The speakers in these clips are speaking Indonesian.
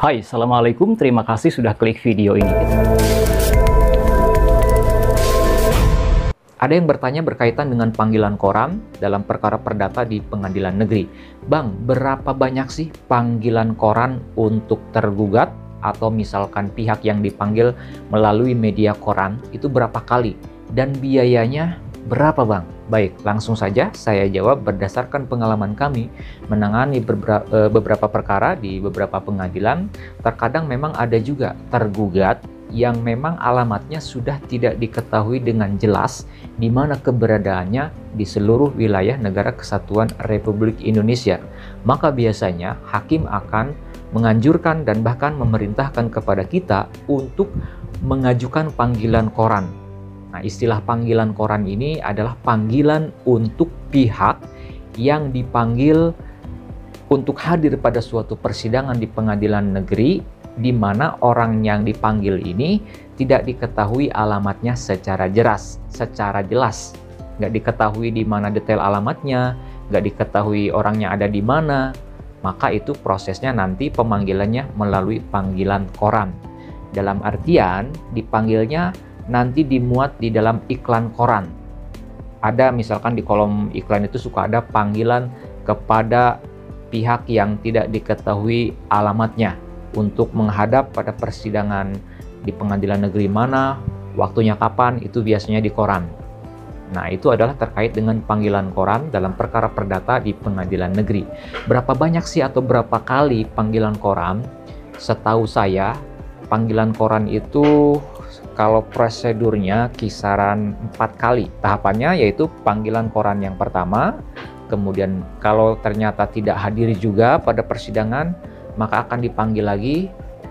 Hai, Assalamualaikum. Terima kasih sudah klik video ini. Ada yang bertanya berkaitan dengan panggilan koran dalam perkara perdata di pengadilan negeri. Bang, berapa banyak sih panggilan koran untuk tergugat atau misalkan pihak yang dipanggil melalui media koran itu berapa kali? Dan biayanya berapa, Bang? Baik, langsung saja saya jawab berdasarkan pengalaman kami menangani beberapa perkara di beberapa pengadilan. Terkadang memang ada juga tergugat yang memang alamatnya sudah tidak diketahui dengan jelas di mana keberadaannya di seluruh wilayah Negara Kesatuan Republik Indonesia. Maka biasanya hakim akan menganjurkan dan bahkan memerintahkan kepada kita untuk mengajukan panggilan koran. Nah, istilah panggilan koran ini adalah panggilan untuk pihak yang dipanggil untuk hadir pada suatu persidangan di pengadilan negeri di mana orang yang dipanggil ini tidak diketahui alamatnya secara jelas. Nggak diketahui di mana detail alamatnya, nggak diketahui orangnya ada di mana, maka itu prosesnya nanti pemanggilannya melalui panggilan koran. Dalam artian dipanggilnya nanti dimuat di dalam iklan koran. Ada misalkan di kolom iklan itu suka ada panggilan kepada pihak yang tidak diketahui alamatnya untuk menghadap pada persidangan di pengadilan negeri mana, waktunya kapan, itu biasanya di koran. Nah, itu adalah terkait dengan panggilan koran dalam perkara perdata di pengadilan negeri. Berapa banyak sih atau berapa kali panggilan koran? Setahu saya, panggilan koran itu kalau prosedurnya kisaran 4 kali. Tahapannya yaitu panggilan koran yang pertama, kemudian kalau ternyata tidak hadir juga pada persidangan, maka akan dipanggil lagi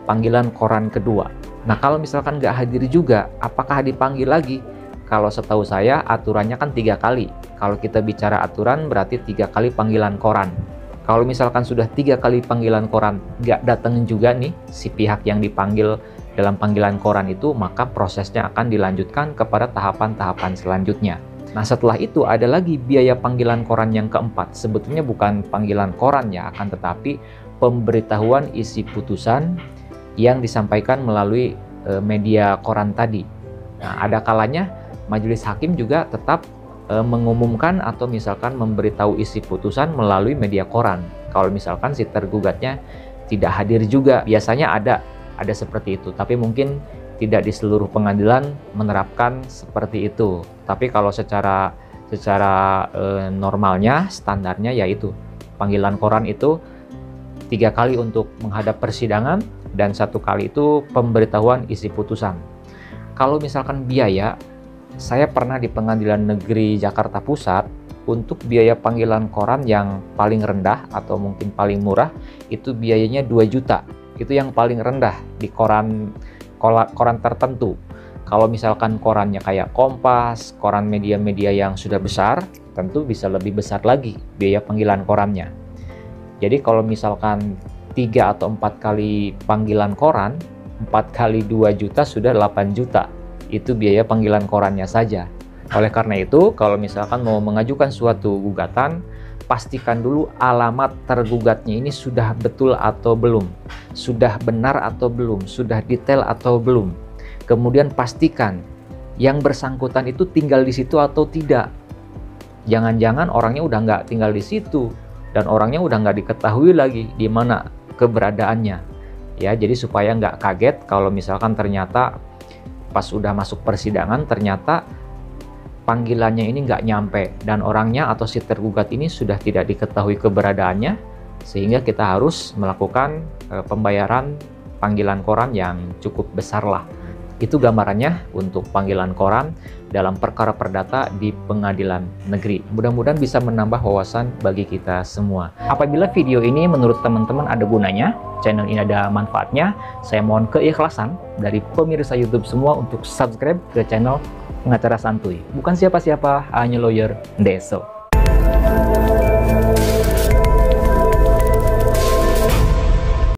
panggilan koran kedua. Nah, kalau misalkan nggak hadir juga, apakah dipanggil lagi? Kalau setahu saya aturannya kan 3 kali. Kalau kita bicara aturan berarti 3 kali panggilan koran. Kalau misalkan sudah 3 kali panggilan koran nggak datang juga nih si pihak yang dipanggil dalam panggilan koran itu, maka prosesnya akan dilanjutkan kepada tahapan-tahapan selanjutnya. Nah, setelah itu ada lagi biaya panggilan koran yang keempat. Sebetulnya bukan panggilan koran ya, akan tetapi pemberitahuan isi putusan yang disampaikan melalui media koran tadi. Nah, ada kalanya majelis hakim juga tetap mengumumkan atau misalkan memberitahu isi putusan melalui media koran. Kalau misalkan si tergugatnya tidak hadir juga, biasanya ada seperti itu, tapi mungkin tidak di seluruh pengadilan menerapkan seperti itu. Tapi kalau secara normalnya, standarnya yaitu panggilan koran itu 3 kali untuk menghadap persidangan dan 1 kali itu pemberitahuan isi putusan. Kalau misalkan biaya, saya pernah di Pengadilan Negeri Jakarta Pusat untuk biaya panggilan koran yang paling rendah atau mungkin paling murah itu biayanya 2 juta. Itu yang paling rendah di koran tertentu. Kalau misalkan korannya kayak Kompas, koran media-media yang sudah besar, tentu bisa lebih besar lagi biaya panggilan korannya. Jadi kalau misalkan 3 atau 4 kali panggilan koran, 4 kali 2 juta sudah 8 juta. Itu biaya panggilan korannya saja. Oleh karena itu, kalau misalkan mau mengajukan suatu gugatan, pastikan dulu alamat tergugatnya ini sudah betul atau belum, sudah benar atau belum, sudah detail atau belum. Kemudian pastikan yang bersangkutan itu tinggal di situ atau tidak. Jangan-jangan orangnya udah nggak tinggal di situ dan orangnya udah nggak diketahui lagi di mana keberadaannya. Ya, jadi supaya nggak kaget kalau misalkan ternyata pas udah masuk persidangan ternyata panggilannya ini nggak nyampe dan orangnya atau si tergugat ini sudah tidak diketahui keberadaannya, sehingga kita harus melakukan pembayaran panggilan koran yang cukup besar lah. Itu gambarannya untuk panggilan koran dalam perkara perdata di pengadilan negeri. Mudah-mudahan bisa menambah wawasan bagi kita semua. Apabila video ini menurut teman-teman ada gunanya, channel ini ada manfaatnya, saya mohon keikhlasan dari pemirsa YouTube semua untuk subscribe ke channel Pengacara Santuy. Bukan siapa-siapa, hanya lawyer Deso.